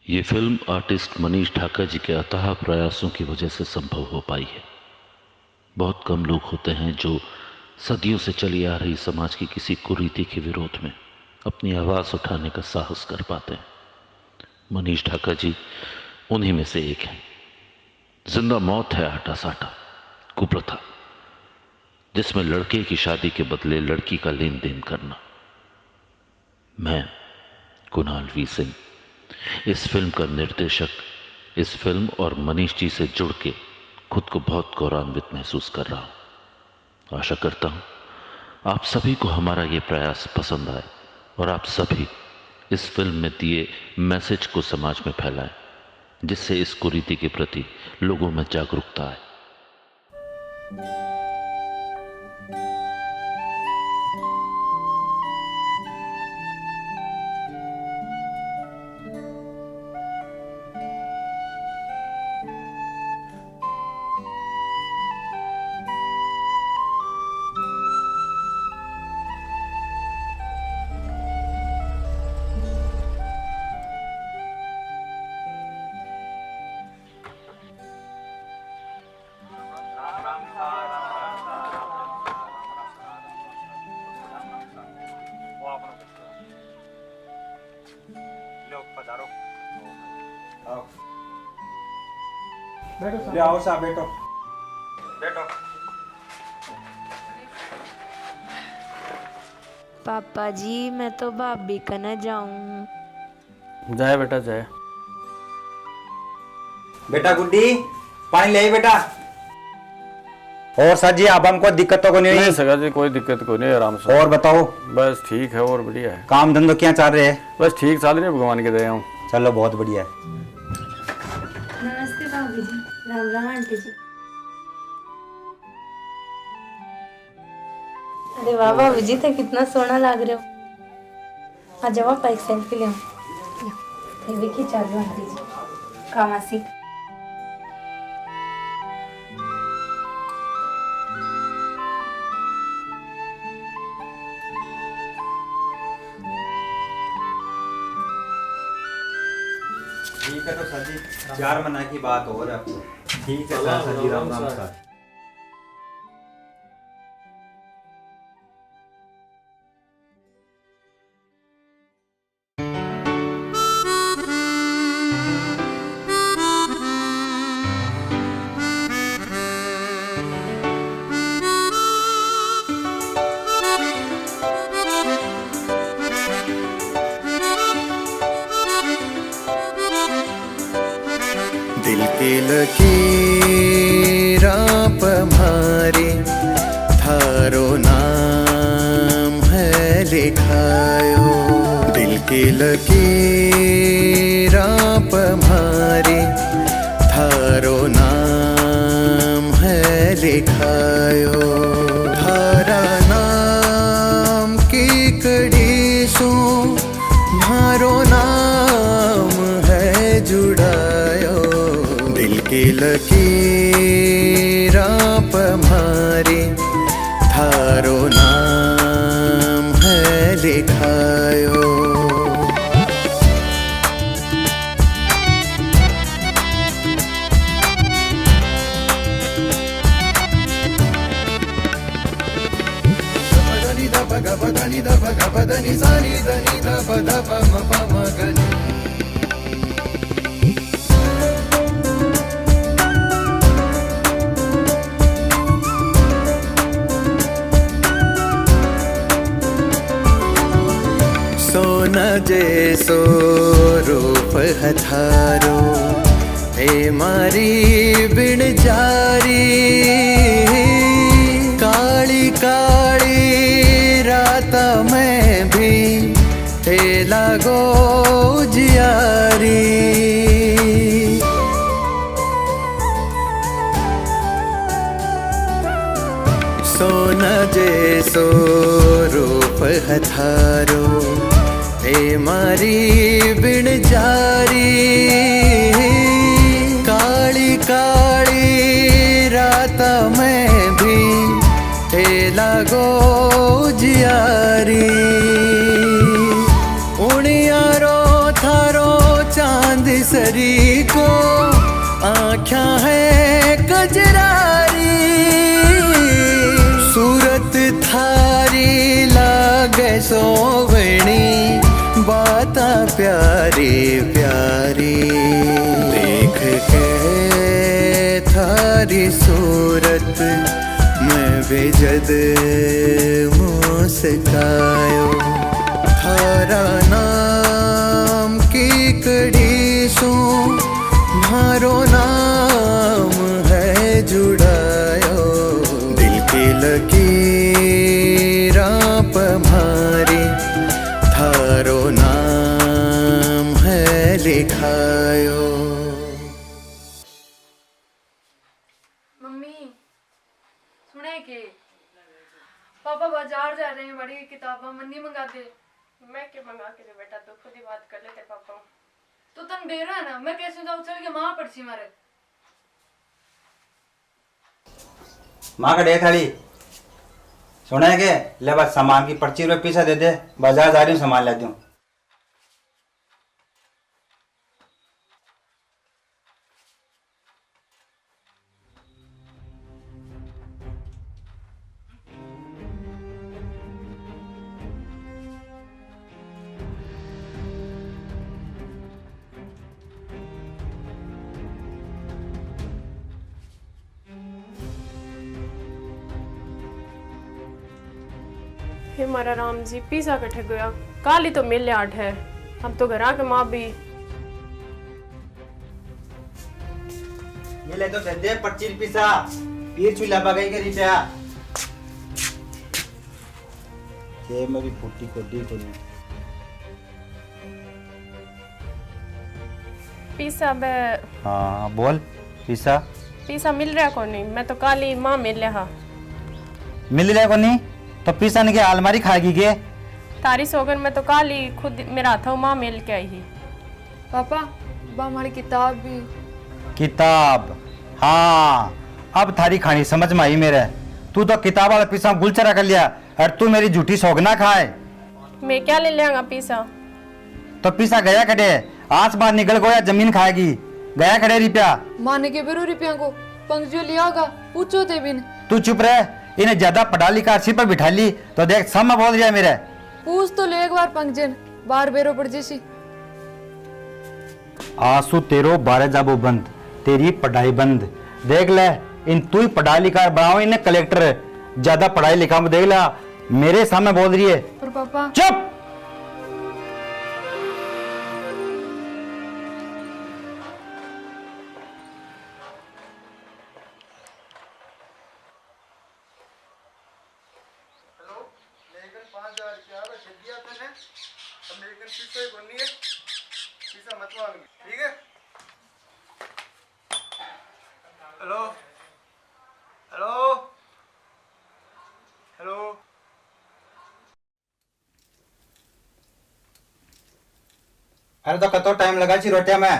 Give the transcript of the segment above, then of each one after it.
ये film artist Manish Dhaka जी के अथाह प्रयासों की वजह से संभव हो पाई है। बहुत कम लोग होते हैं जो सदियों से चली आ रही समाज की किसी कुरीति के विरोध में अपनी आवाज़ उठाने का साहस कर पाते हैं। मनीष ढाका जी उन्हीं में से एक हैं। जिंदा मौत है आटा साटा कुप्रथा, जिसमें लड़के की शादी के बदले लड़की का लेन देन करना। मैं कुणाल वी सिंह, इस फिल्म का निर्देशक, इस फिल्म और मनीष जी से जुड़ के खुद को बहुत गौरवान्वित महसूस कर रहा हूं। आशा करता हूं आप सभी को हमारा ये प्रयास पसंद आए और आप सभी इस फिल्म में दिए मैसेज को समाज में फैलाएं, जिससे इस कुरीति के प्रति लोगों में जागरूकता आए। ले आओ साहब, बैठो बैठो। पापा जी मैं तो भाभी कने जाऊं। जाए बेटा जाए। बेटा गुड्डी पानी ले आई बेटा। और सर जी अब हमको दिक्कत तो को नहीं नहीं हुई? सगा जी कोई दिक्कत को नहीं, आराम से। और बताओ, बस ठीक है और बढ़िया है। काम धंधो क्या चल रहे हैं? बस ठीक चल रही है, भगवान के दया हूँ। चलो बहुत बढ़िया है। नमस्ते भाभी जी। राम राम आंटी जी। अरे वाह भाभी जी तो कितना सोना लग रहे हो। आ जाओ आप एक सेल्फी ले ये भी खिंचा दो आंटी जी। कामासी ठीक है तो सर जी 4 महीने की बात हो रहा है। ठीक है सर जी, राम राम सर। दिल के लकीरां पमारे थारो नाम है लिखायो। दिल के लकीरां पमारे थारो नाम है लिखायो। थारा नाम की कड़ी सो मारो नाम है जुड़ायो। दिल की लकीरां पमारे थारो नाम है लिखायो। पदनी दा पगा पदनी दा पगा पदनी सानी दनी दा पदा पम पम गनी। सोना जैसो रूप हथारो हे मारी बिन जारी। काली काली रात में भी हे लागो जियारी। सोना जैसो रूप हथारो हे मारी बिन जारी। काली काली रात में भी हे लागो जियारी। उणियारो थारो चांद सरी को आँख्या है कजरारी, सूरत थारी लागे सोवणी, बाता प्यारी प्यारी। देख के थारी सूरत मैं बेजद मुस्कायो, थारा नाम की कड़ी सो मारो नाम है जुड़ायो, दिल की लकीर आप मारी, थारो नाम है लिखायो। मम्मी सुने के पापा बाजार जा रहे हैं, बड़ी किताबा मन्नी मंगा दे। मैं क्या मंगा के दे बेटा, तो खुद ही बात कर लेते पापा। तो तन बेरो है ना, मैं कैसे जाऊँ, चल के माँ पड़सी मारे। माँ का डे थाली सुने के ले, बस सामान की पर्ची रुपये पीछा दे दे, बाजार जा रही हूँ सामान लेती हूँ। हे मारा राम जी, पिज्जा कटे गया, काल ही तो मिले 8 है, अब तो घर आके माँ भी। ये ले तो दे दे 25 पीसा, पीर चूल्हा बगई के रिपया। ये मेरी फुट्टी को दी को नहीं। पिज्जा बे हाँ बोल, पीसा पिज्जा मिल रहा कौन नहीं, मैं तो काल ही माँ मिल रहा। मिल रहा को नहीं तो पीसा ने के अलमारी खाएगी के? तारी सोगन में तो काल ही खुद मेरा था, माँ मिल के आई ही। पापा बा हमारी किताब भी। किताब, हाँ अब थारी खानी समझ में आई मेरे। तू तो किताब वाला पीसा गुलचरा कर लिया, और तू मेरी झूठी सौगना खाए। मैं क्या ले लेंगा पिज्जा? तो पीसा गया कड़े, आसमान निकल गया जमीन खाएगी, गया कड़े रिपया। माने के बेरो रुपया को पंक्तियों लिया होगा, पूछो ते बिन। तू चुप रह, इन्हें ज्यादा पढ़ा लिखा सिर पर बिठा ली तो देख सब में बोल दिया मेरे। पूछ तो ले एक बार पंक्जन, बार बेरो पड़ जैसी। आंसू तेरो 12 जाबो बंद, तेरी पढ़ाई बंद। देख ले इन तू ही पढ़ा लिखा बनाओ इन्हें कलेक्टर, ज्यादा पढ़ाई लिखा में देख ला मेरे सामने बोल रही है। पर पापा चुप। Hello hello hello. अरे तो कतो टाइम लगा छी रोटिया में।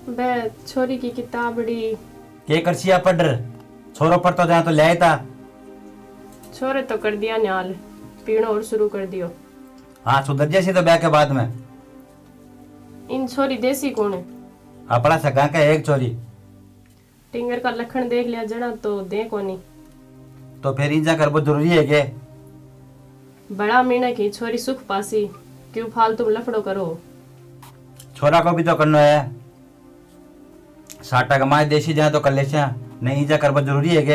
बे छोरी की किताब बड़ी के करछिया पढ़, छोरो पर तो जा तो ले था। छोरे तो कर दिया न्याल, पीणो और शुरू कर दियो। हाँ सुधर जैसी तो ब्याह के बाद में। इन छोरी देसी कौन है? अपना सगा का एक छोरी। टिंगर का लखन देख लिया जना तो दे कोनी। तो फिर इंजा करबो जरूरी है के? बड़ा मीना की छोरी सुख पासी, क्यों फालतू लफड़ो करो। छोरा को भी तो करना है, साटा कमाए देसी जहाँ तो कर ले, नहीं इंजा करबो जरूरी है के?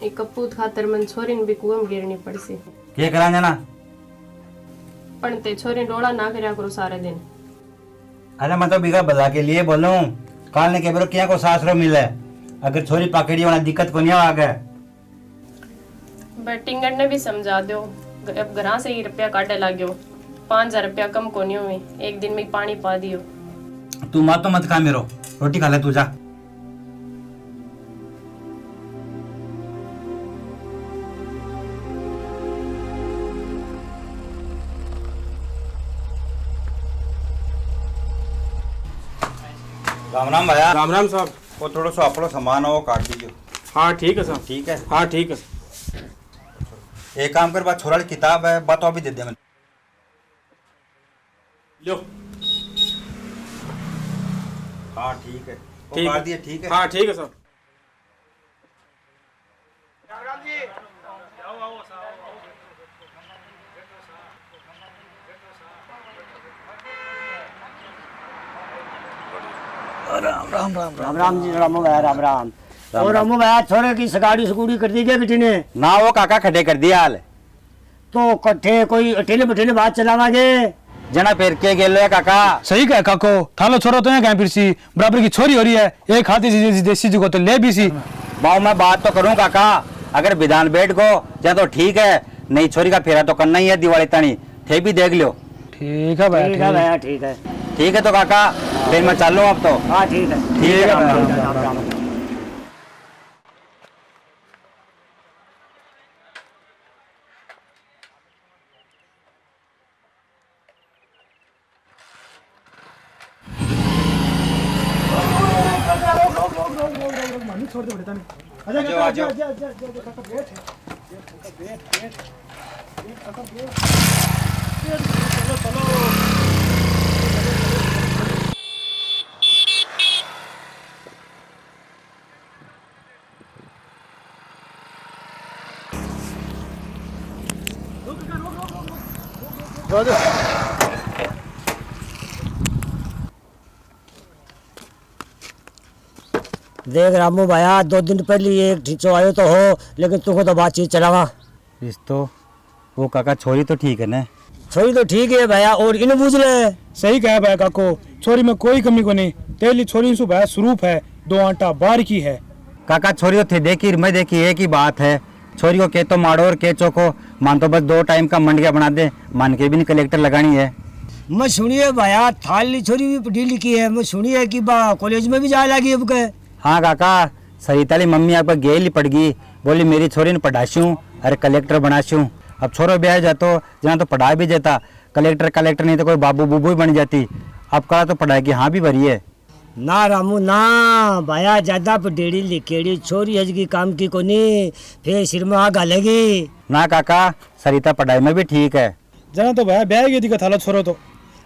एक कपूत खातर मन छोरी भी कुआं गिरनी पड़सी। के करा जाना? पण ते छोरी डोला ना करया करो सारे दिन। अरे मैं तो बिगा बजा के लिए बोलूं, काल ने केबरो किया को सासरो मिले, अगर छोरी पाकड़ी होना दिक्कत को नहीं आगे। बट टिंगर ने भी समझा दो, अब घर से ही रुपया काटे लाग्यो, 5000 रुपया कम को नहीं हुई, एक दिन में पानी पा दियो। तू माँ तो मत खा मेरो, रोटी खा ले तू जा। राम राम भैया। राम राम साहब। वो थोड़ा सा अपना सामान हो वो काट दीजिए। हाँ ठीक है साहब। ठीक है। हाँ ठीक है। एक काम कर, बात छोरा की किताब है, बात अभी दे दे मैं। लो। हाँ ठीक है, वो ठीक काट है। दिए। ठीक है। हाँ ठीक है साहब। राम राम जी। रामू भाई राम राम। और रामू भाई छोरे की सगाड़ी सगुड़ी कर दी गई बेटी ने ना वो काका खड़े कर दिया हाल तो कट्ठे कोई अटेले बटेले बात चलावागे जना पेर के गेलो काका। सही कहे काको, थालो छोरो तो है कहीं फिर सी बराबर की छोरी हो रही है, एक खाती सी देसी जी को तो ले भी सी। बाऊ मैं बात तो करूं काका, अगर विधान बैठ को या तो ठीक है, नहीं छोरी का फेरा तो करना ही है दिवाली तानी, थे भी देख लो। ठीक है भाई। ठीक है भैया ठीक है। ठीक है तो काका फिर मैं चल लूँ अब तो। हाँ ठीक है। ठीक है। राम राम। देख रामू भैया 2 दिन पहले एक ठीचो आयो तो हो, लेकिन तुमको तो बातचीत चलावा। इस तो वो काका छोरी तो ठीक है ना? छोरी तो ठीक है भैया, और इन बूझ ले। सही कहा भाई काको, छोरी में कोई कमी को नहीं, तेली छोरी सु भाई स्वरूप है, 2 आंटा बार की है। काका छोरी थे देखी मैं देखी एक ही बात है, छोरी को के तो मारो और के चोको मान तो बस 2 टाइम का मंडिया बना दे, मान के भी नहीं कलेक्टर लगानी है। मैं सुनिए भैया थाली छोरी भी पढ़ी लिखी है, मैं सुनिए कि बा कॉलेज में भी जाए लगी अब के। हाँ काका सरिताली मम्मी आपका गेल ही पड़ गई, बोली मेरी छोरी ने पढ़ाशूँ अरे कलेक्टर बनाशूँ। अब छोरो ब्याह जातो जना तो पढ़ा भी जाता, कलेक्टर नहीं तो कोई बाबू बुबू ही बन जाती। अब करा तो पढ़ाई की हाँ भी भरी है ना रामू ना भैया, ज्यादा पढ़ेड़ी लिखेड़ी छोरी है की काम की कोनी, फिर सिर में आग आलेगी ना। काका सरिता पढ़ाई में भी ठीक है। जना तो भाई ब्याह गई थी थालो छोरो तो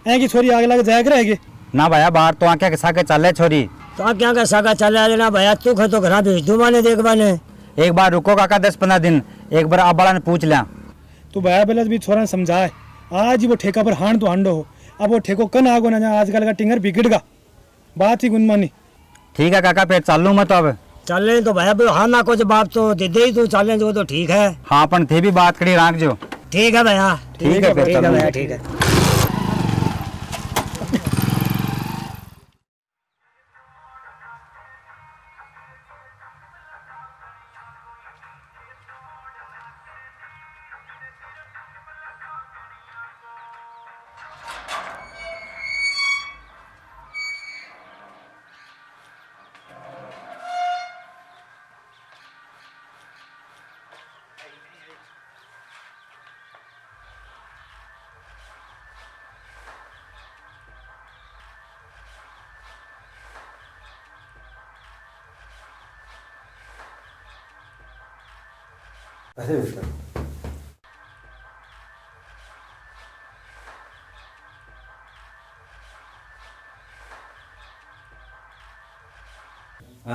ऐ की छोरी आगे लगे जाया रहेगी ना भैया, बाहर तो आके साके चले छोरी तो क्या का सागा चले लेना भैया, तू खे तो घर भेज दू माने देख बाने। एक बार रुको काका 10-15 दिन, एक बार आप बड़ा ने पूछ लिया तो भाई पहले भी छोरा ने समझाए, आज ही वो ठेका पर हांड तो हांडो हो, अब वो ठेको कन आगो ना जा, आजकल का टिंगर बिगड़गा, बात ही गुनमानी। ठीक है काका फिर चल लूँ मैं तो अब। चले तो भैया हाँ ना कुछ बाप तो दे दे ही तू, चले जो तो ठीक है। हाँ अपन थे भी बात करी राख जो। ठीक है भैया। ठीक है फिर चलो। भैया ठीक है।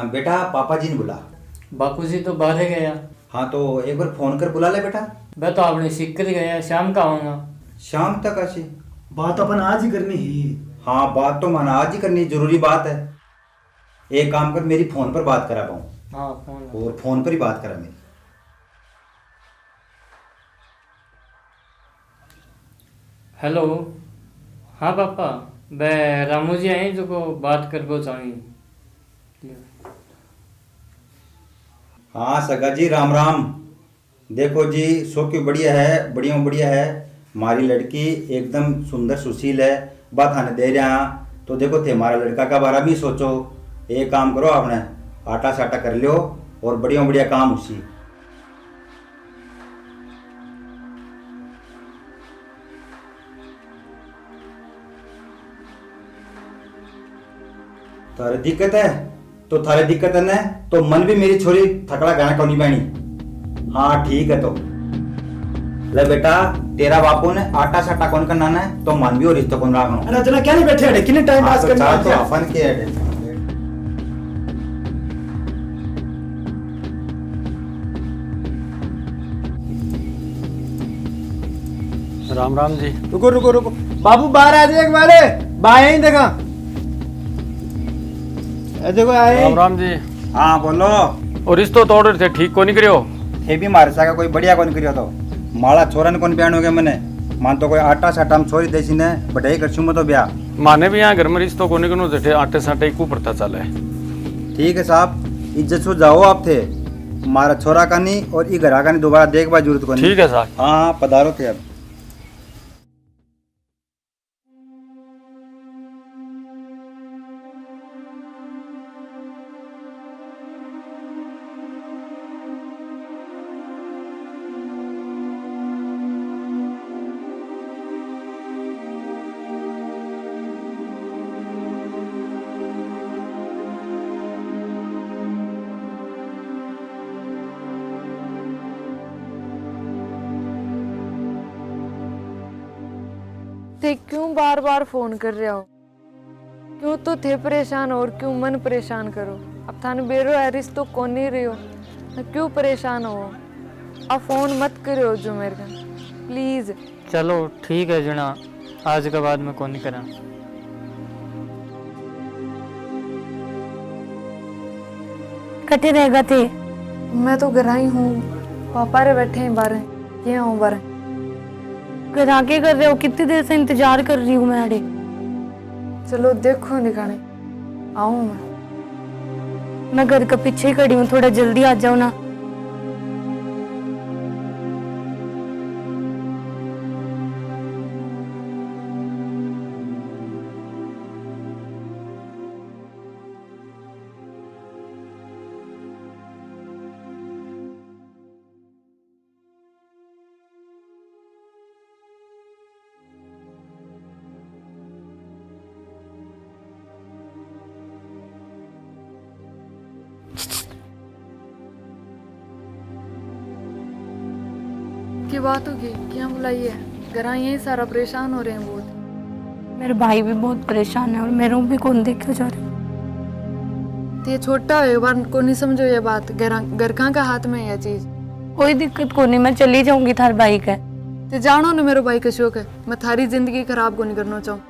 बेटा पापा जी ने बुला। बापू जी तो बाहर गया। हाँ तो एक बार फोन कर बुला ले बेटा। मैं तो आपने सीख कर गया, शाम का आऊँगा। शाम तक ऐसी बात अपन आज ही करनी ही। हाँ बात तो माना आज ही करनी, जरूरी बात है। एक काम कर मेरी फोन पर बात करा पाऊँ। हाँ फोन और फोन पर ही बात करा मेरी। हेलो। हाँ पापा, मैं रामू जी आई जो को बात कर को चाहिए। हाँ सगा जी राम राम। देखो जी सो क्यों बढ़िया है, बढ़िया है। हमारी लड़की एकदम सुंदर सुशील है, बात आने दे रहा तो देखो थे हमारा लड़का का बारे में सोचो। एक काम करो आपने आटा साटा कर लियो और बढ़िया काम उसी। थारे दिक्कत है तो थारे दिक्कत है ना, तो मन भी मेरी छोरी थकड़ा गाना कौन बैणी। हाँ ठीक है, तो ले बेटा तेरा बापू ने आटा साटा कौन करना है तो मन भी और रिश्ता कौन रखना। अरे जना क्या नहीं बैठे अड़े कितने टाइम पास करना तो अपन के है। राम राम जी। रुको रुको रुको, बाबू बाहर आ जाए एक बार, बाहर ही देखा। देखो आए। राम राम जी। हाँ बोलो। और रिश्तो तोड़ रहे थे, ठीक को नहीं करियो? ये भी मारे सा कोई बढ़िया कौन करियो तो माला छोरा ने कौन बयान हो गया मैंने मान तो कोई आटा साटा हम छोरी देसी ने बढ़ाई कर मैं तो ब्याह। माने भी यहाँ घर में रिश्तो को नहीं करो जेठे, आटे साटे को पड़ता चला है। ठीक है साहब, इज्जत से जाओ आप थे, मारा छोरा का नहीं और ई घरा का नहीं दोबारा देखबा जरूरत को नहीं। ठीक है साहब। हाँ हाँ पधारो थे अब। थे क्यों बार बार फोन कर रहे हो? क्यों तो थे परेशान और क्यों मन परेशान करो? अब थाने बेरो है रिश्तो कौन नहीं रही हो, क्यों परेशान हो? अब फोन मत करो जो मेरे का प्लीज। चलो ठीक है जना, आज के बाद मैं कौन नहीं करा। कटे रहेगा थे? मैं तो घर आई हूँ, पापा रे बैठे हैं बाहर, ये हूँ बाहर। घर आके कर रहे हो? कितनी देर से इंतजार कर रही हूँ मैं अड़े। चलो देखो निकाले आऊँ मैं घर का पीछे ही खड़ी हूँ, थोड़ा जल्दी आ जाओ ना। की बात होगी क्या बुलाइए? घर आई यही सारा परेशान हो रहे हैं बहुत। मेरे भाई भी बहुत परेशान है और मेरे भी कौन देखे जा रहे। तो ये छोटा है बार को नहीं समझो ये बात, घर कहाँ का हाथ में है यह चीज। कोई दिक्कत को नहीं, मैं चली जाऊंगी थार भाई का। तो जानो ना मेरे भाई का शौक है, मैं थारी जिंदगी खराब को नहीं करना चाहूँ।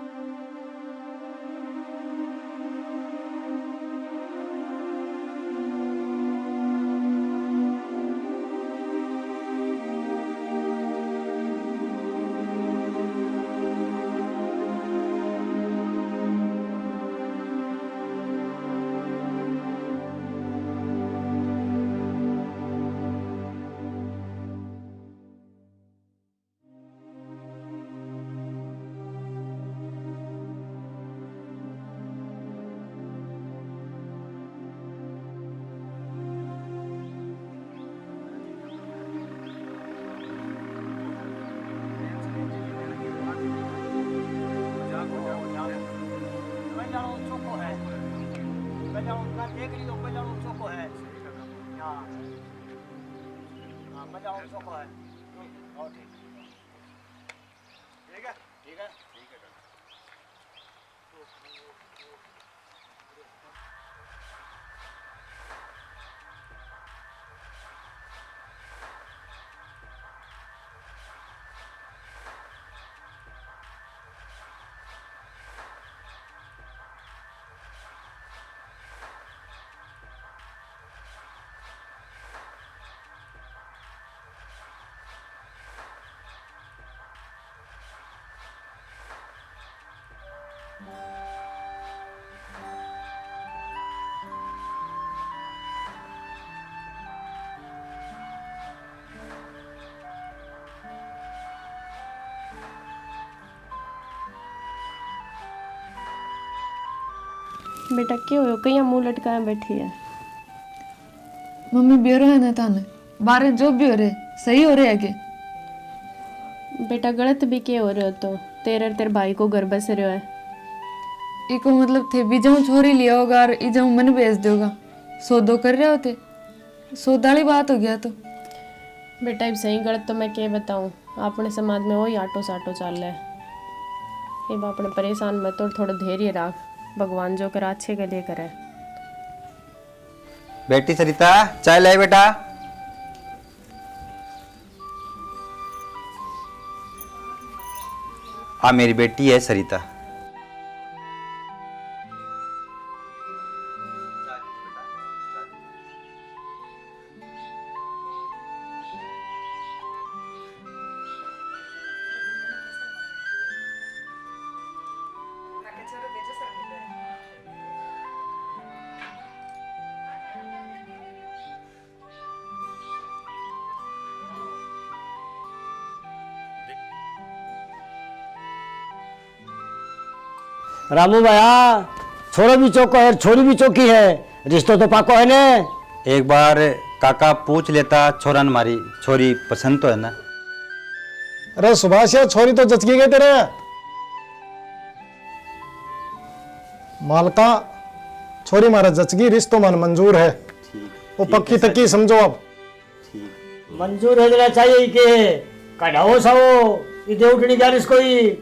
बेटा क्यों हो कहीं मुंह लटकाए बैठी है? मम्मी बेरो है ना थाने बारे जो भी हो रहे सही हो रहे है के? बेटा गलत भी क्या हो रहे हो तो तेरे भाई को घर बस रहे है। इको मतलब थे भी जाऊँ छोरी लिया होगा और ई जाऊँ मन भेज दोगा, सौदो कर रहे होते, सौदा वाली बात हो गया तो। बेटा अब सही गलत तो मैं क्या बताऊँ, अपने समाज में वही आटो साटो चल रहा है। अब अपने परेशान मत और थोड़ा धैर्य रख, भगवान जो करे अच्छे के लिए करे। बेटी सरिता चाय लाए बेटा। आ मेरी बेटी है सरिता। रामू भैया, छोरो भी चौको है, छोरी भी चौकी है, रिश्तो तो पाको है ने। एक बार काका पूछ लेता छोरा ने, मारी छोरी पसंद तो है ना। अरे सुभाष यार, छोरी तो जचकी गई तेरे मालका, छोरी मारा जचगी, रिश्तो मन मंजूर है, वो पक्की तक्की समझो। अब मंजूर है देना चाहिए के कढ़ाओ साओ इधे उठनी जारिस कोई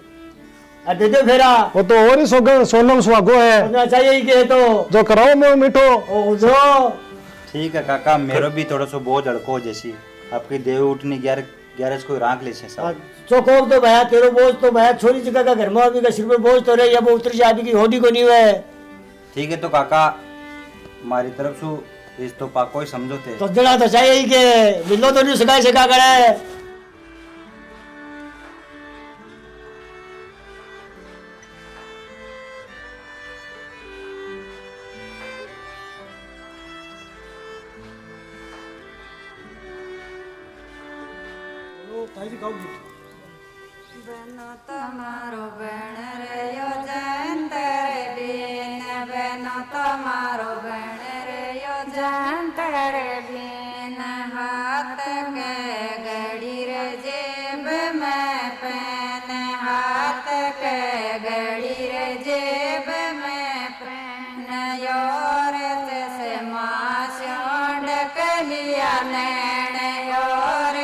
दे दे फेरा, वो तो और ही सोनम सुहागो है, होना चाहिए के तो जो कराओ मोह मिठो। ओ जो ठीक है काका, मेरो भी थोड़ा सा बोझ हड़को जैसी आपकी देव उठनी ग्यारह को राख ले से सब। चौकोब तो भैया तेरो बोझ तो भैया छोरी जगह का घर में आदमी का सिर पे बोझ तो रहे, अब उतर से आदमी की होडी को नहीं हुए। ठीक है तो काका हमारी तरफ से इस तो पाको ही समझो थे तो देना तो चाहिए के मिलो तो नहीं सगाई से क्या करे। बनो तुम्हारो बन रयो जंतर बीन, बनो तुम्हारो बन रयो जंतर बीन, हाथ के घड़ी रे जेब में पहन, हाथ के घड़ी रे जेब में पहन, योर से मास्यों डकलिया नैन, योर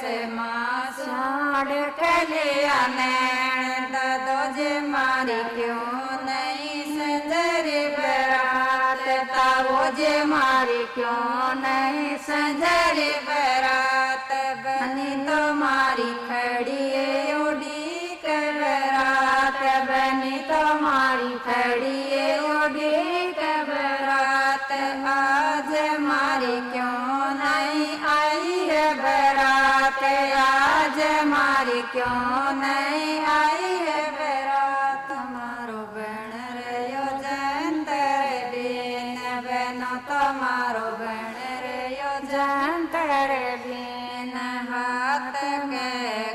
से मास्यों डकलिया नैन, दादो जे मारी क्यों नहीं संजरी बरात, तावो जे मारी क्यों नहीं संजरी बरात, बनी तो मारी खड़ी है उड़ी के बरात, बनी तो मारी खड़ी है उड़ी के बरात, आज मारी क्यों नहीं आई है बरात, आज मारी क्यों नहीं आई है बरात, मारो बन रयो जंतर बीन, बनो तुम्हारो बन रयो जंतर बीन, हाथ के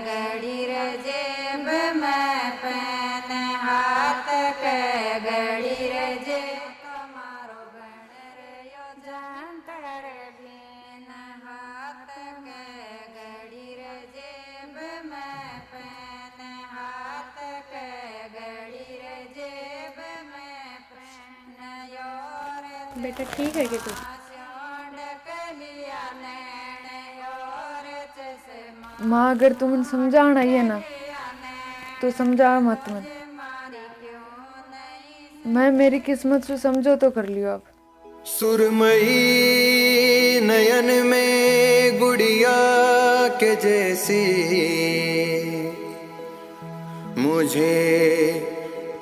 घड़ी रे जेब में पहन, हाथ के घड़ी रे जेब तुम्हारो बन रयो जंतर बीन, हाथ के घड़ी रे जेब में पहन, हाथ के घड़ी रे जेब में पहन, योर बेटा ठीक है कि तू माँ अगर तुम समझाना ही है ना तो समझा मत मन, मैं मेरी किस्मत से समझो तो कर लियो। अब सुरमई नयन में गुड़िया के जैसी मुझे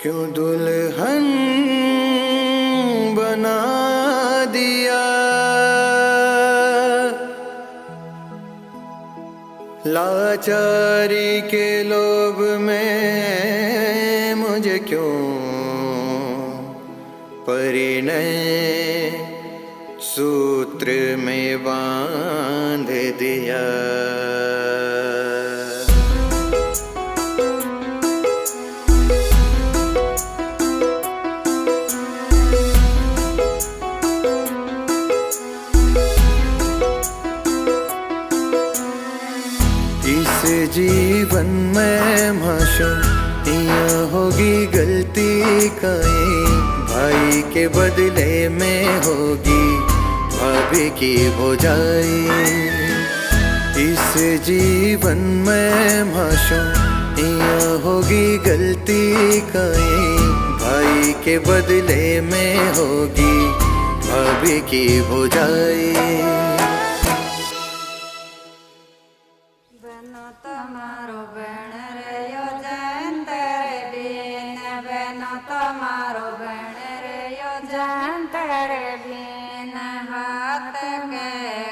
क्यों दुल्हन बना दिया, लाचारी के लोभ में मुझे क्यों परिणय सूत्र में बांध दिया। इस जीवन में माशूम यहाँ होगी गलती कहीं भाई के बदले में होगी भाभी की हो जाए। इस जीवन में माशूम यहाँ होगी गलती कहीं भाई के बदले में होगी भाभी की हो जाए। बनो तुम्हारो बहन रयो जैन तेरे बिन, बनो तुम्हारो बहन रयो जैन तेरे बिन। हाथ के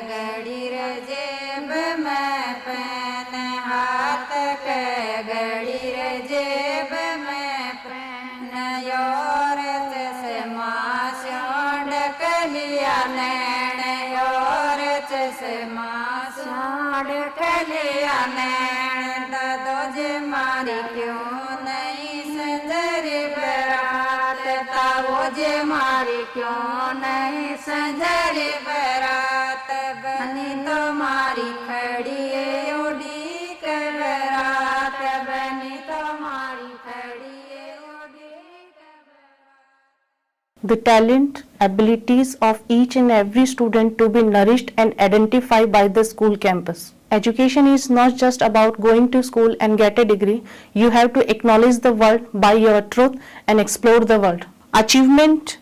घड़ी रे जेब में पेन, हाथ के घड़ी रे जेब में पेन। योर से मास्यों ढकलिया नैन, योर से मास्यों ढकलिया नैन। दादो जे मारी क्यों नहीं संजरी बरात, तावो जे मारी क्यों नहीं संजरी बरात। बनी तो मारी खड़ी है ओडी के बरात, बनी तो मारी खड़ी है ओडी के बरात। The talent, abilities of each and every student to be nourished and identified by the school campus. Education is not just about going to school and get a degree. You have to acknowledge the world by your truth and explore the world. Achievement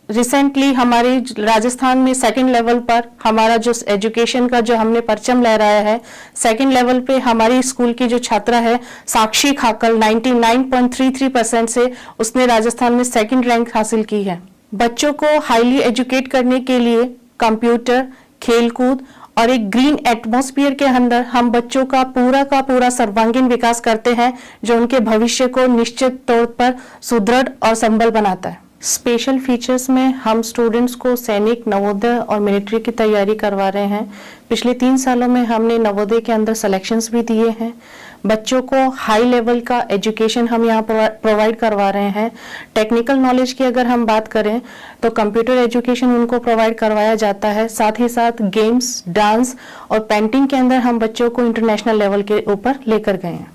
recently हमारे राजस्थान में second level पर हमारा जो education का जो हमने परचम लहराया है, सेकंड लेवल पे हमारी स्कूल की जो छात्रा है साक्षी खाकल 99.33% से उसने राजस्थान में सेकंड रैंक हासिल की है। बच्चों को हाईली एजुकेट करने के लिए कंप्यूटर, खेलकूद और एक ग्रीन एटमॉस्फेयर के अंदर हम बच्चों का पूरा सर्वांगीण विकास करते हैं जो उनके भविष्य को निश्चित तौर पर सुदृढ़ और संबल बनाता है। स्पेशल फीचर्स में हम स्टूडेंट्स को सैनिक, नवोदय और मिलिट्री की तैयारी करवा रहे हैं। पिछले 3 सालों में हमने नवोदय के अंदर सिलेक्शंस भी दिए हैं। बच्चों को हाई लेवल का एजुकेशन हम यहाँ प्रोवाइड करवा रहे हैं। टेक्निकल नॉलेज की अगर हम बात करें तो कंप्यूटर एजुकेशन उनको प्रोवाइड करवाया जाता है। साथ ही साथ गेम्स, डांस और पेंटिंग के अंदर हम बच्चों को इंटरनेशनल लेवल के ऊपर लेकर गए हैं।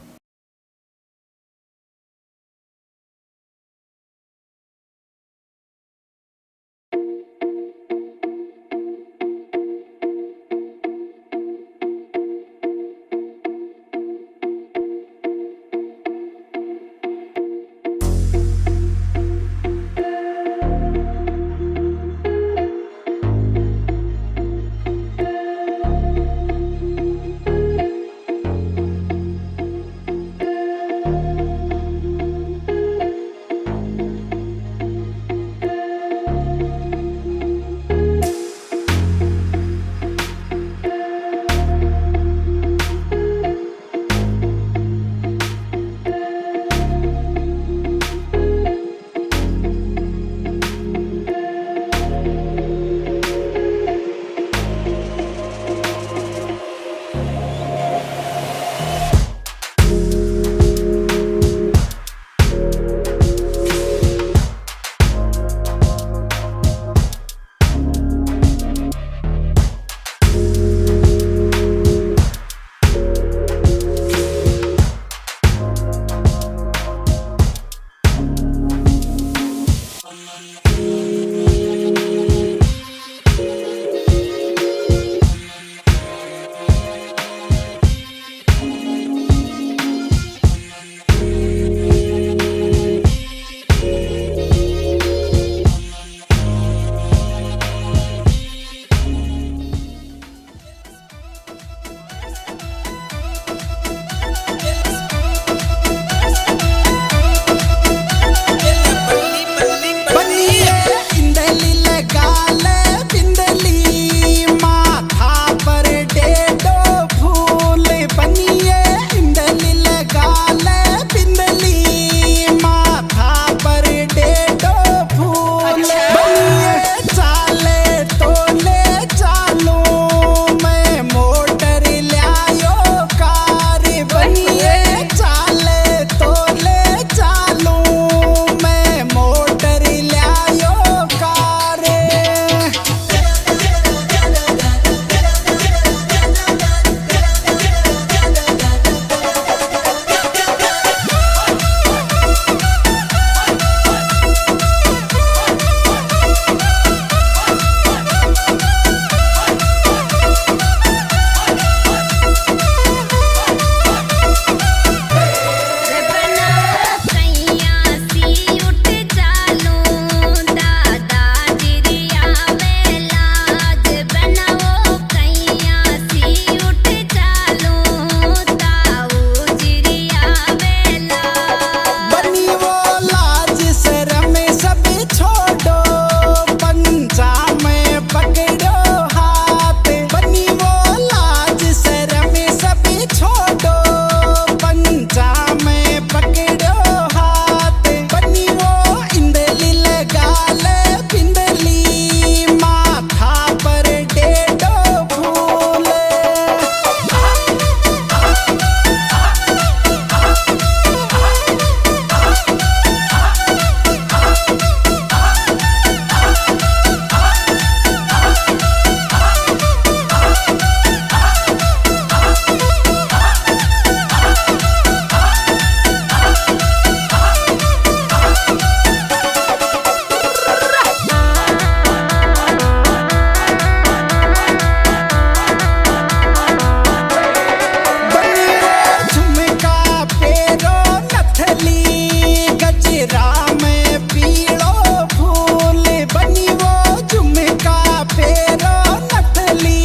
पेरो नथली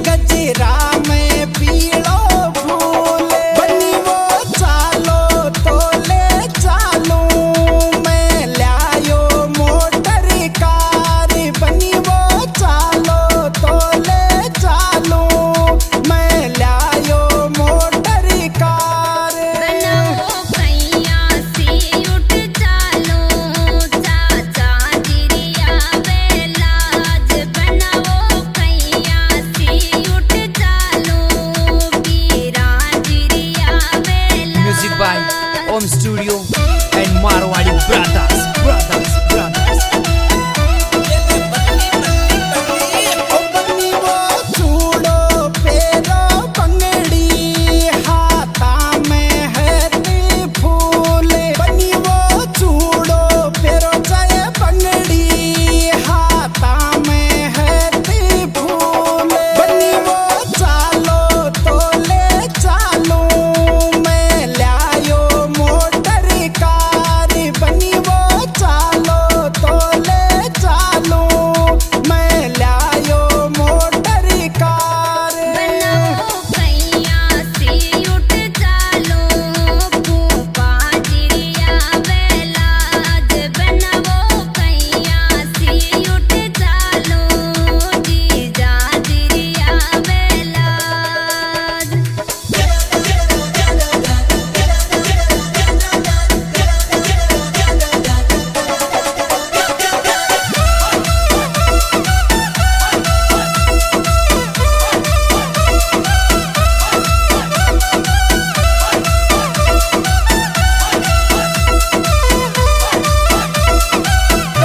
गजरा में पीलो फूल बनी वो चालो तो ले चालू मैं लायो मोटर कार बनी वो चालो तो ले चालू मैं लायो मोटर कार बनाओ कैया से उठ चालो चाचा जिरिया बेलाज बनाओ कैया से उठ चालो बीरा जिरिया BelAZ Music by Om Studio and Marwadi Brothers. बनी वो चूड़ो पेरो पंगड़ी हाथा में है फूल बनी वो चूड़ो पेरो चाहे पंगड़ी हाथा में है फूल बनी वो चालो तो ले चालू मैं लायो मोटर कार बनी वो चालो तो ले चालू मैं लायो मोटर कार बनाओ कैया से उठ चालो फूफा जिरिया बेलाज बनाओ कैया से उठ चालो जीजा जिरिया बेलाज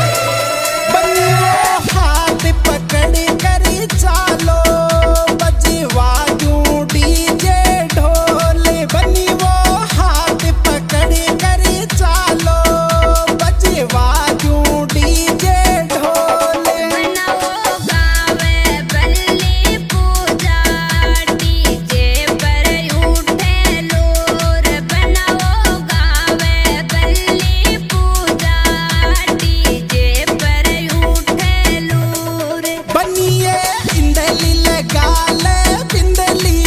बनी वो हाथ पकड़ कर चालो बजवा यूं डीजे ढोल बनी वो हाथ पकड़ कर चालो बजवा यूं डीजे ढोल बनाओ गावे बल्ली पूजा डीजे पर उठे लोर बनाओ गावे बल्ली पूजा डीजे पर उठे लोर बनिए इंदली लगाल बिंदली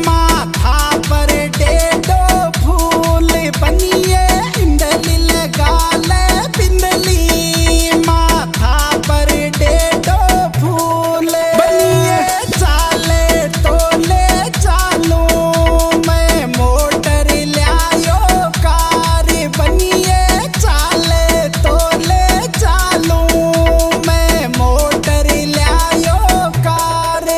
माथा पर डेडो फूल बनिए इंदली लगाल बिंदली माथा पर डेडो फूल बनिए चाले तो ले चालू मैं मोटर लायो कार बनिए चाले तो ले चालू मैं मोटर लायो कार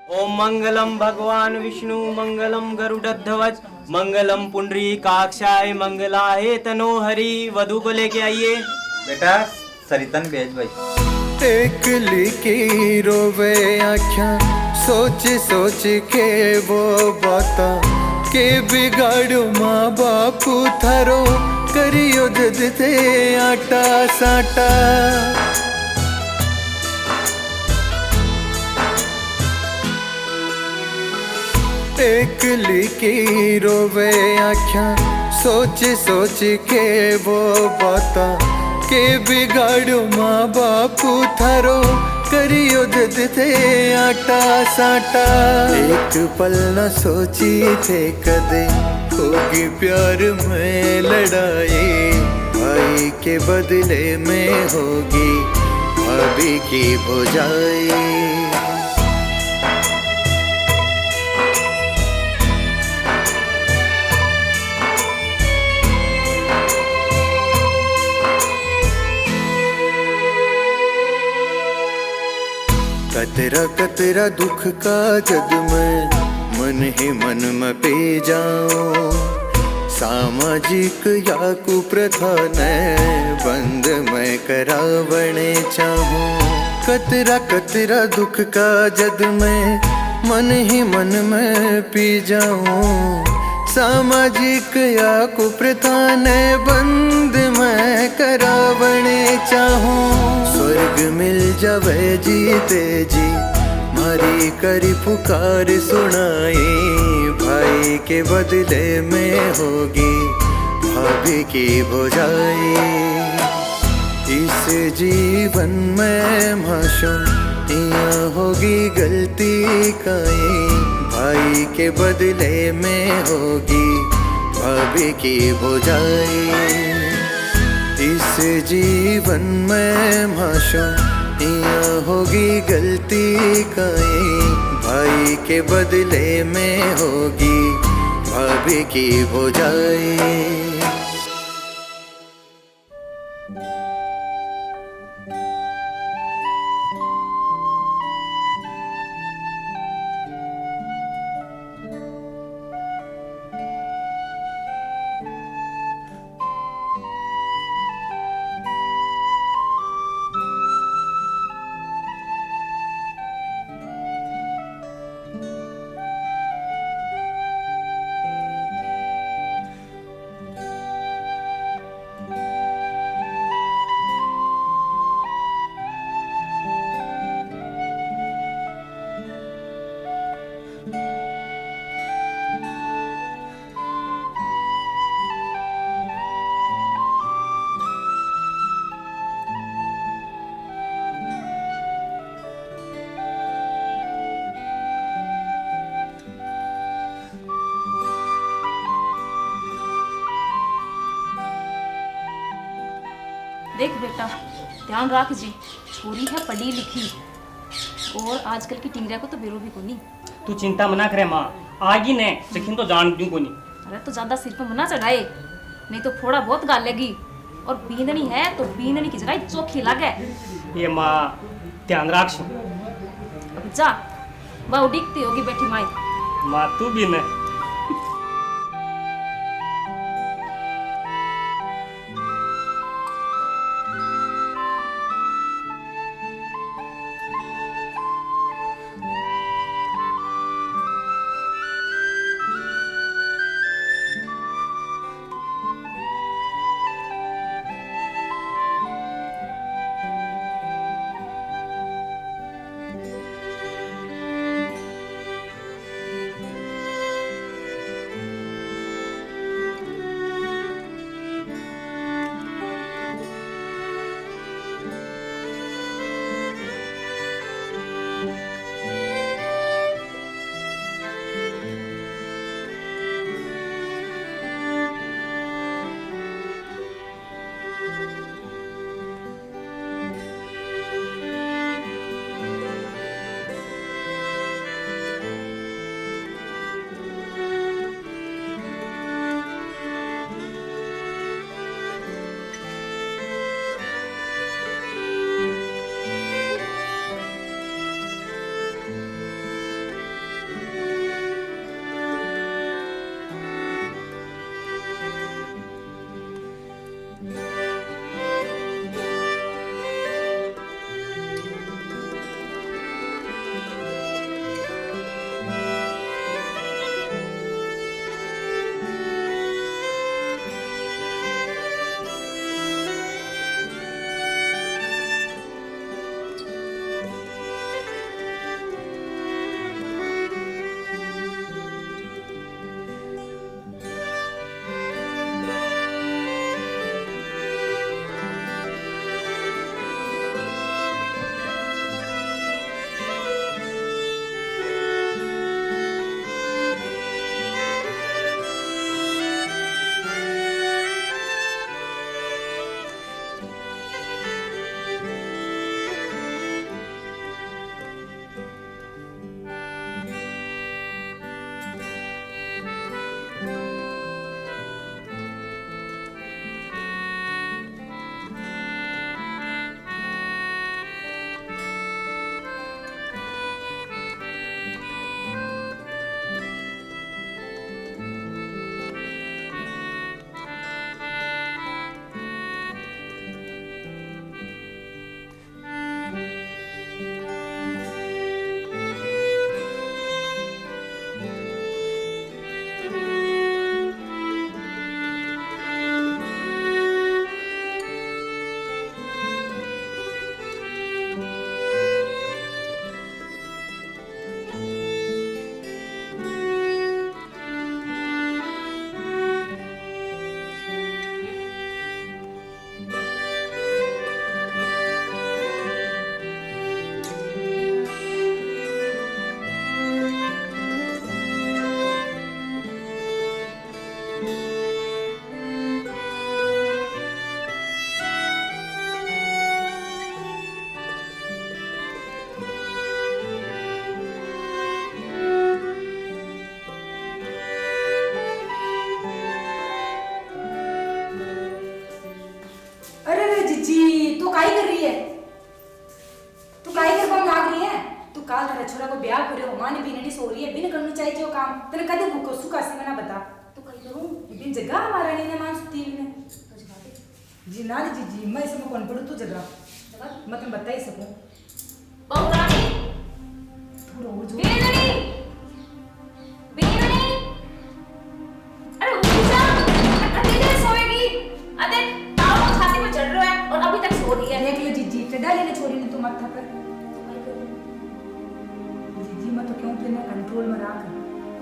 ओम मंगलम भगवान विष्णु मंगलम गरुड़ध्वज मंगलम पुंडरीकाक्षाय मंगलाय तनोहरि वधु को लेके आइए बेटा सरितन भेज भाई एक लिखी रोवे आख्या सोच सोच के वो बाता के बिगाड़ो माँ बापू थारो करियो दद थे आटा साटा एक लिखी रोवे आख्या सोच सोच के वो बाता के बिगाड़ो माँ बापू थारो करियो दद थे आटा साटा एक पल न सोची थे कदे होगी प्यार में लड़ाई भाई के बदले में होगी भाभी की भुजाई कतरा कतरा दुख का जग में मन ही मन में पी जाऊं सामाजिक या कुप्रथा ने बंद मैं करावणे चाहूं। कतरा कतरा दुख का जद में मन ही मन में पी जाऊं। सामाजिक या कुप्रथा ने बंद मैं करावणे चाहूं। स्वर्ग मिल जावे जीते जी मारी करी पुकार सुनाई। भाई के बदले में होगी भाभी की भौजाई। इस जीवन में मासूम यहाँ होगी गलती काई। भाई के बदले में होगी भाभी की भौजाई। इस जीवन में मासूम यहाँ होगी गलती काई। भाई के बदले में होगी भाभी की भौजाई। देख बेटा, ध्यान रख जी, छोरी है पढ़ी लिखी और आजकल की टिंगरिया को तो बेरो भी कोनी। तू चिंता मना करे माँ, आगी ने सखिन तो जान दूं कोनी। अरे तो ज्यादा सिर पे मना चढ़ाए, नहीं तो थोड़ा बहुत गालेगी। और बींदनी है तो बींदनी की जगह चोखी लागे। ये माँ ध्यान रख। अब जा, वह उड़ीकती होगी बैठी माई। माँ तू भी ने। जीजी तू काई कर रही है? तू काई कर बम लाग रही है? तू काल तेरा छोरा को ब्याह करियो माने बिन नहीं सो रही है बिन करनी चाहिए जो काम तेरे कदे भूखो सुखा से मना बता तू काई करूं बिन जगह हमारा नहीं ने मान सुती ने तो जगह दे जी ना जीजी मैं इसमें कौन पड़ू तू जगह मैं तुम बता ही सकूं बौरानी थोड़ा और जो बेननी बेननी अरे उठ जा अरे देर सोएगी अरे ताव छाती में चढ़ रहा है और अभी तक सो रही है देख ले जीजी चढ़ा लेने छोरी ने तू माथा पर जीजी मैं तो क्यों तेने कंट्रोल में रख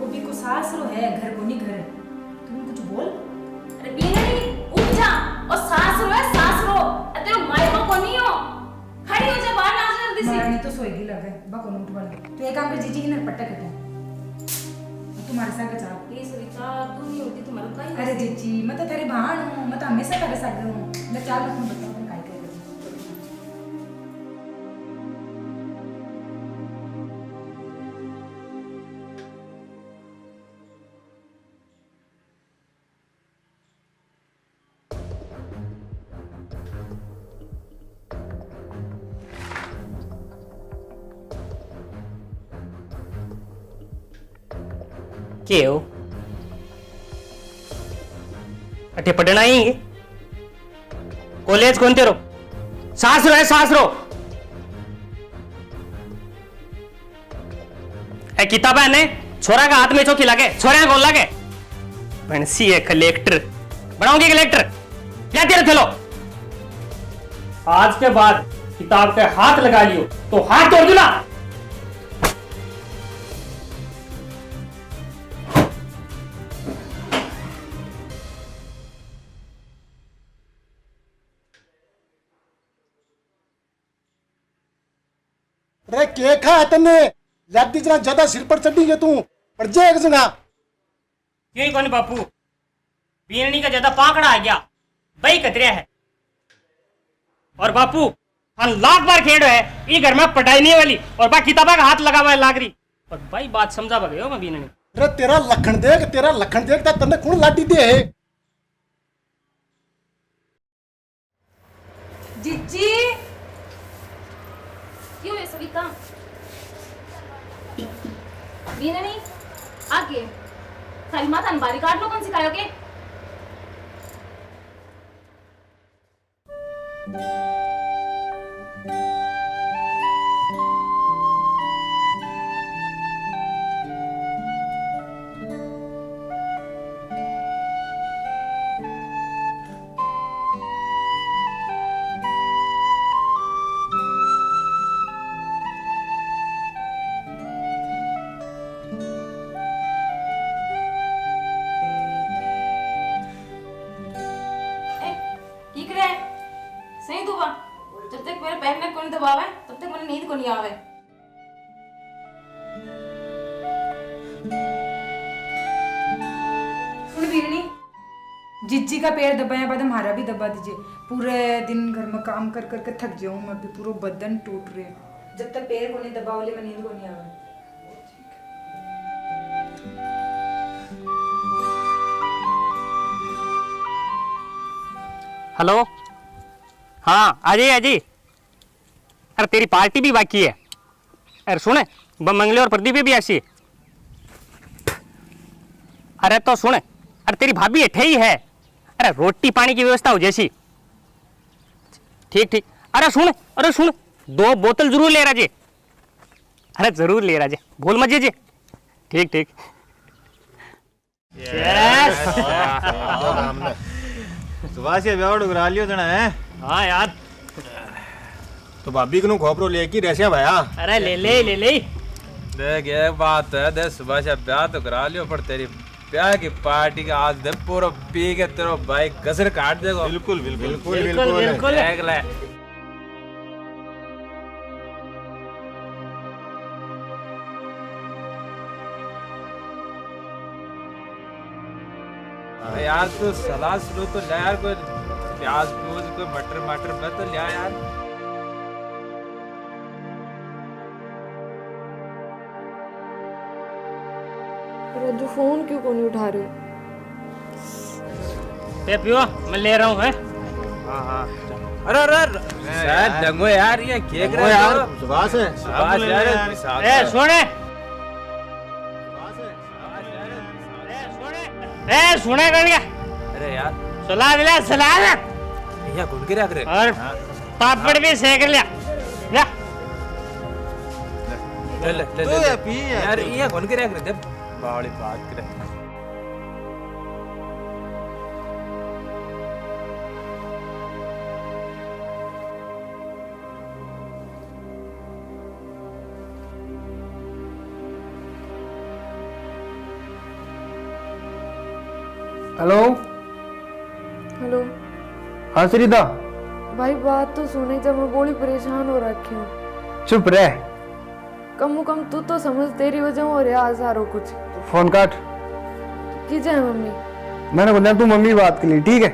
वो भी को सास रो है घर को नहीं घर तुम कुछ बोल अरे बेननी उठ जा और सांस रो है सांस रो तेरे माई को नहीं हो खड़ी हो जा बाहर ना आ जल्दी से मारनी तो सोएगी लगे बको उठ वाले तो एक काम कर जीजी की ना पट्टा कटे तुम्हारे साथ के चाल ये सविता तू नहीं होती तुम्हारा काई अरे जीजी मैं तो तेरी बहन हूं मैं तो हमेशा तेरे साथ हूं मैं चाल मैं तुम्हें बताऊं काई कर के हो अठे पढ़ना ही कॉलेज कौन तेरो सास रो है सास रो ए किताब है ने छोरा का हाथ में चौकी लागे छोरा कौन लागे बनसी है कलेक्टर बनाओगे कलेक्टर क्या तेरे थलो आज के बाद किताब पे हाथ लगा लियो तो हाथ तोड़ दूंगा। अरे के खा तने लादी जना ज्यादा सिर पर चढ़ी है तू पड़ जाएगा जना क्यों कौन बापू बीरनी का ज्यादा पाकड़ा आ गया भाई कतरिया है और बापू हम लाख बार खेड़ो है ये घर में पटाई नहीं वाली और बा किताबा का हाथ लगा हुआ है लाकरी और भाई बात समझा बगे हो मैं बीरनी अरे तेरा लखन देख ता तने कौन लाडी दे है जीजी क्यों है सविता बीना नहीं आगे खाली माता बारी काट लो कौन सिखाओगे सही दुबा जब तक मेरे पैर में कोई दबाव है तब तक मुझे नींद को नहीं आवे सुन बीरनी जीजी का पैर दबाया बाद हमारा भी दबा दीजिए पूरे दिन घर में काम कर कर थक जाऊं मैं भी पूरा बदन टूट रहे जब तक पैर को नहीं दबाओले मैं नींद को नहीं आवे हेलो हाँ अजय अजय अरे तेरी पार्टी भी बाकी है अरे सुने मंगले और प्रदीप भी ऐसी अरे तो सुने अरे तेरी भाभी एठे ही है अरे रोटी पानी की व्यवस्था हो जैसी ठीक ठीक अरे सुन 2 बोतल जरूर ले राजे अरे जरूर ले राजे भूल मत जे ठीक ठीक सुबह से ब्याह उड़ा लियो जना है हाँ यार तो भाभी को खोपरो लेके रसिया भाया अरे ले देख ये बात है दे सुबह से ब्याह तो करा लियो पर तेरी ब्याह की पार्टी का आज दे पूरा पी के तेरा भाई कसर काट देगा बिल्कुल देख ले यार तो सलाह सुनो तो ले यार कोई प्याज कोई मटर में तो लिया यार राजू फोन क्यों नहीं उठा रहे हो पियो मैं ले रहा हूँ है हाँ अरे अरे शायद दंगो यार ये केक रहा यार सुभाष है सुभाष यार ए सुने ए सुने कर गया अरे यार सलाद ये गुड़ के रख रहे और पापड़ भी सेक लिया जा ले पी यार ये गुड़ के रख रहे जब बावली बात करे हेलो हेलो। हाँ श्रीदा भाई बात तो सुने, जब मैं बड़ी परेशान हो रखी हूँ। चुप रह। कम कम तू तो समझ, तेरी वजह हो रहा है सारो कुछ। फोन काट। की जाए मम्मी। मैंने बोला तू मम्मी बात के लिए, ठीक है?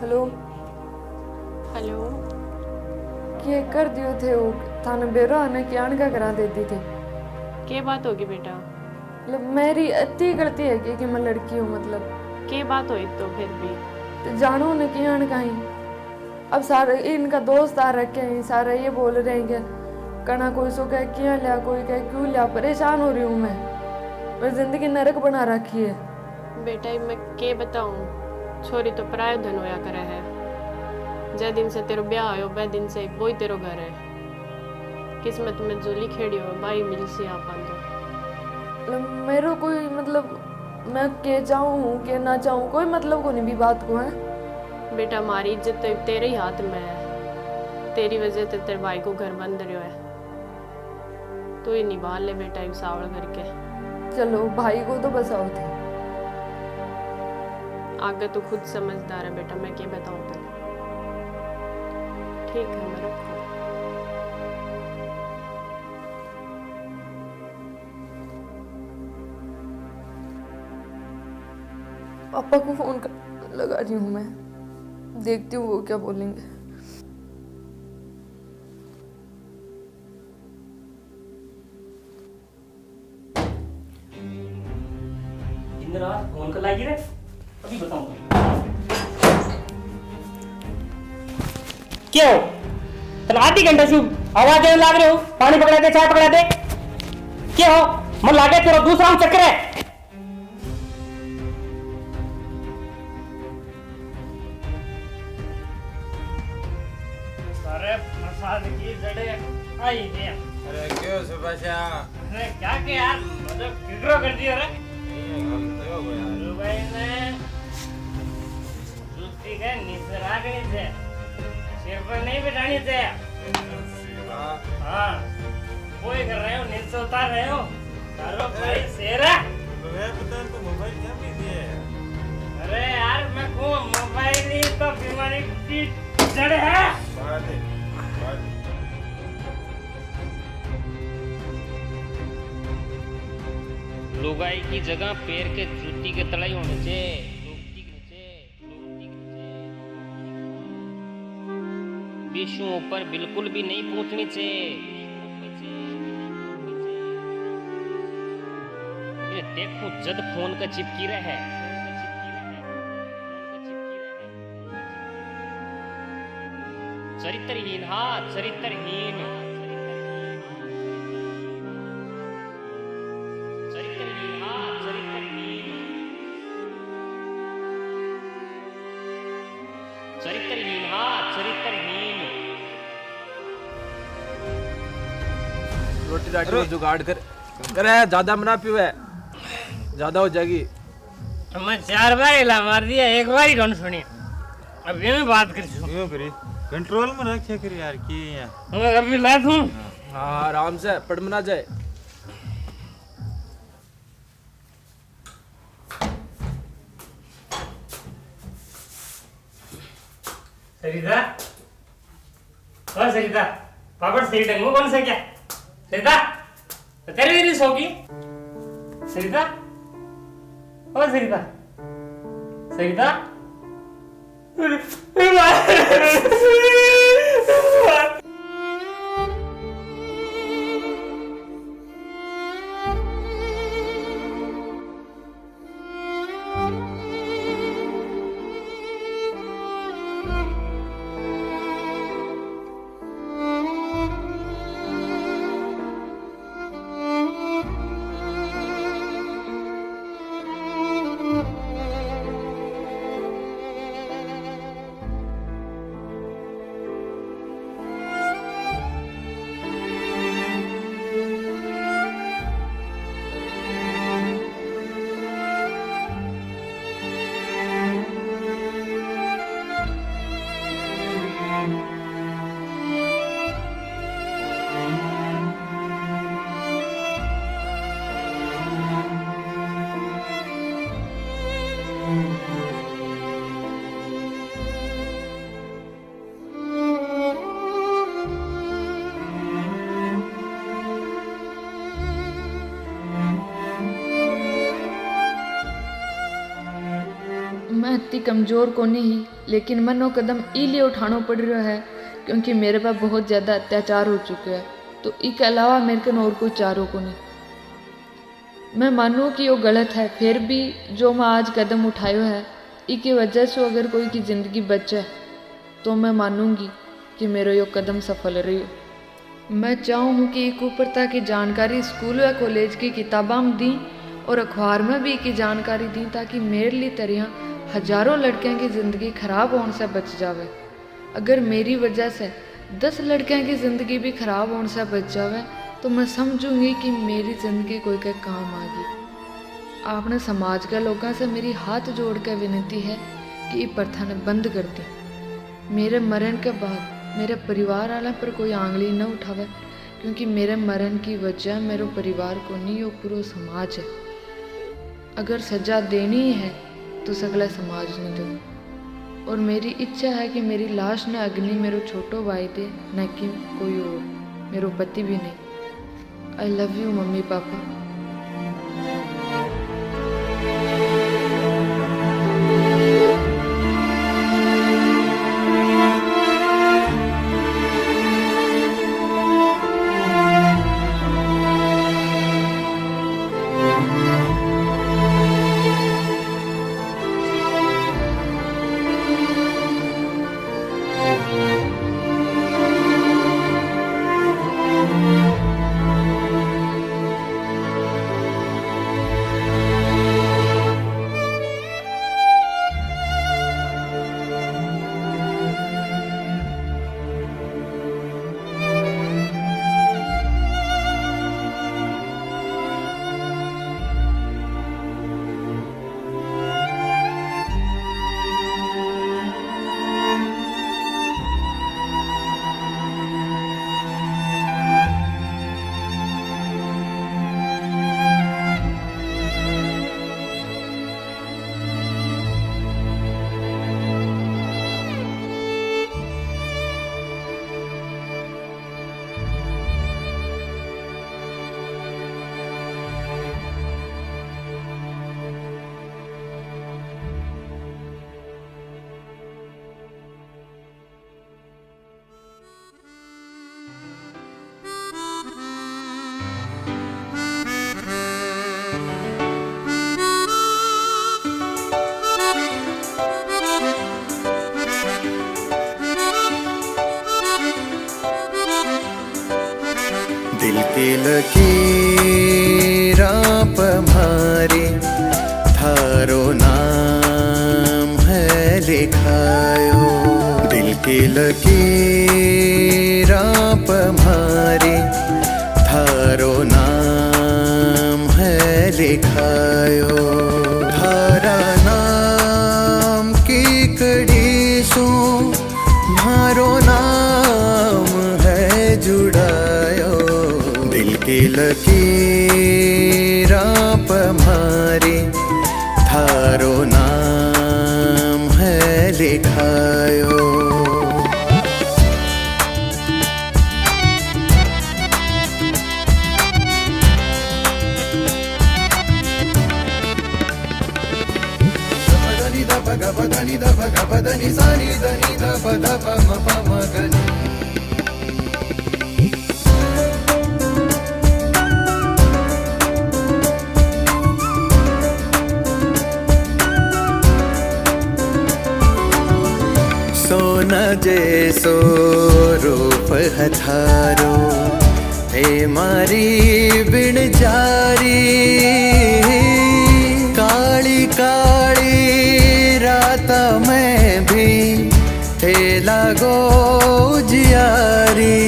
Hello hello. ये कर दियो थे वो थाने बेरो आने की आण का करा देती थी। के बात होगी बेटा? मतलब मेरी इतनी गलती है कि मैं लड़की हूँ, मतलब के बात हुई तो फिर भी तो जानो न कि आण कहीं। अब सारे इनका दोस्त आ रखे हैं, सारे ये बोल रहे हैं कि कना कोई सो कह क्यों लिया, कोई कह क्यों लिया। परेशान हो रही हूँ मैं जिंदगी नरक बना रखी है। बेटा मैं के बताऊं, छोरी तो परायो धन होया करे है। जै दिन से तेरो ब्याह होयो वह दिन से वही तेरो घर है। किस्मत में जो लिखेड़ी हो भाई मिल सी आपन तो। मेरे कोई मतलब मैं के चाहूँ के ना चाहूँ कोई मतलब को नहीं भी बात को है। बेटा हमारी इज्जत तो तेरे ही हाथ में है। तेरी वजह से तेरे भाई को घर बंद रहो है। तू ही निभा ले बेटा एक सावड़ करके। चलो भाई को तो बसाओ थे। आगे तो खुद समझदार है बेटा, मैं क्या बताऊं तेरे। ठीक है मैं रखूं। पापा को फोन कर लगा रही हूँ मैं, देखती हूँ वो क्या बोलेंगे। दिन रात फोन कर लागी रे, अभी बताऊंगा। क्या हो? चलो आधी घंटा से आवाज देने लाग रहे हो, पानी पकड़ा दे, चाय पकड़ा दे। क्या हो? मन लागे तेरा दूसरा चक्कर है। अरे प्रसाद की जड़े आई दे। अरे क्यों सुभाष? अरे क्या किया यार, मतलब किड्रो कर दिया रे। भाई ने जूती के नीचे रखनी थे, सिर पर नहीं बिठानी थे। हाँ वही कर रहे हो, नीचे उतार रहे हो। चलो भाई शेर है। तो मोबाइल क्या भी दिए? अरे यार मैं को मोबाइल ही तो बीमारी की जड़ है। लुगाई की जगह पैर के जूती के तलाई होने चाहिए। विषयों पर बिल्कुल भी नहीं पहुंचनी चाहिए। ये देखो जद फोन का चिपकी रहा है। चरित्रहीन, हाँ चरित्रहीन, चरित्रहीन, हाँ चरित्रहीन, चरित्रहीन, हाँ चरित्रहीन। रोटी राटी जुगाड़ कर करे, ज्यादा मना पीवे, ज्यादा हो जाएगी। मैं 4 बार हिला मार दिया, एक बार ही कौन सुनी। अब ये मैं बात करी कंट्रोल में रखे कर यार की मैं अभी ला दूं। हाँ आराम से पड़ मना जाए। सरिता, और सरिता पापड़ सही ढंगो कौन सा क्या? सरिता तो तेरे भी सो की सरिता, और सरिता सरिता मैं इतनी कमज़ोर को नहीं, लेकिन मनो कदम इलिए उठाना पड़ रहा है क्योंकि मेरे पर बहुत ज़्यादा अत्याचार हो चुके हैं। तो इसके अलावा मेरे कन और कोई चारों को नहीं। मैं मानूँ कि वो गलत है, फिर भी जो मैं आज कदम उठायो है इसकी वजह से अगर कोई की ज़िंदगी बचे तो मैं मानूंगी कि मेरा यो कदम सफल रही। मैं चाहूँ कि एक ऊपरता की जानकारी स्कूल या कॉलेज की किताबों में दी और अखबार में भी की जानकारी दी, ताकि मेरे लिए तरह हजारों लड़कियों की ज़िंदगी खराब होने से बच जावे। अगर मेरी वजह से 10 लड़कियों की ज़िंदगी भी खराब होने से बच जावे तो मैं समझूंगी कि मेरी ज़िंदगी कोई के काम आ गई। आपने समाज के लोगों से मेरी हाथ जोड़ कर विनती है कि ये प्रथा ने बंद कर दी। मेरे मरण के बाद मेरे परिवार वाला पर कोई आंगली न उठावे, क्योंकि मेरे मरण की वजह मेरे परिवार को नहीं, वो पूरा समाज है। अगर सजा देनी है तो सगला समाज ने दो। और मेरी इच्छा है कि मेरी लाश न अग्नि मेरो छोटो भाई दे, न कि कोई और, मेरो पति भी नहीं। I love you mummy papa. दिल के लकीरां पमारे थारो नाम है लिखायो। दिल के लकीरां पमारे थारो नाम है लिखायो। थारा नाम की कड़ी सो मारो नाम है जुड़ायो। दिल की लकीरां पमारे थारो नाम है लिखायो। पदनी द पदनी सानी दनी द पद प म प म गनी। सोना जैसो रूप हथारो हे मारी बिन जारी। काली काली रात में भी थे लागो जियारी।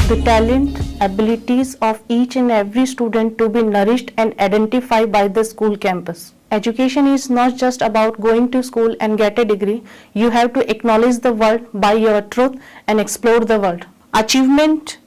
the talent, abilities of each and every student to be nourished and identified by the school campus. Education is not just about going to school and get a degree. You have to acknowledge the world by your truth and explore the world. Achievement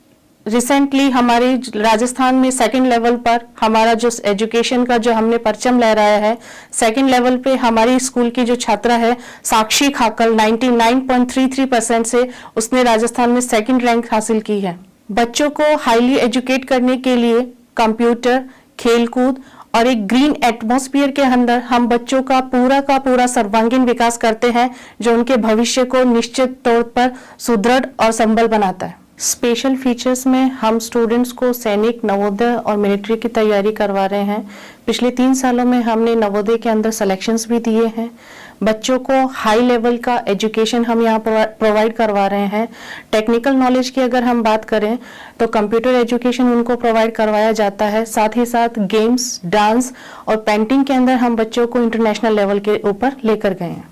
recently हमारे राजस्थान में second level पर हमारा जो education का जो हमने परचम लहराया है, सेकंड लेवल पे हमारी स्कूल की जो छात्रा है साक्षी खाकल 99.33% से उसने राजस्थान में सेकंड रैंक हासिल की है। बच्चों को हाईली एजुकेट करने के लिए कंप्यूटर, खेलकूद और एक ग्रीन एटमॉस्फेयर के अंदर हम बच्चों का पूरा सर्वांगीण विकास करते हैं जो उनके भविष्य को निश्चित तौर पर सुदृढ़ और संबल बनाता है। स्पेशल फीचर्स में हम स्टूडेंट्स को सैनिक, नवोदय और मिलिट्री की तैयारी करवा रहे हैं। पिछले 3 सालों में हमने नवोदय के अंदर सिलेक्शंस भी दिए हैं। बच्चों को हाई लेवल का एजुकेशन हम यहाँ प्रोवाइड करवा रहे हैं। टेक्निकल नॉलेज की अगर हम बात करें तो कंप्यूटर एजुकेशन उनको प्रोवाइड करवाया जाता है। साथ ही साथ गेम्स, डांस और पेंटिंग के अंदर हम बच्चों को इंटरनेशनल लेवल के ऊपर लेकर गए हैं।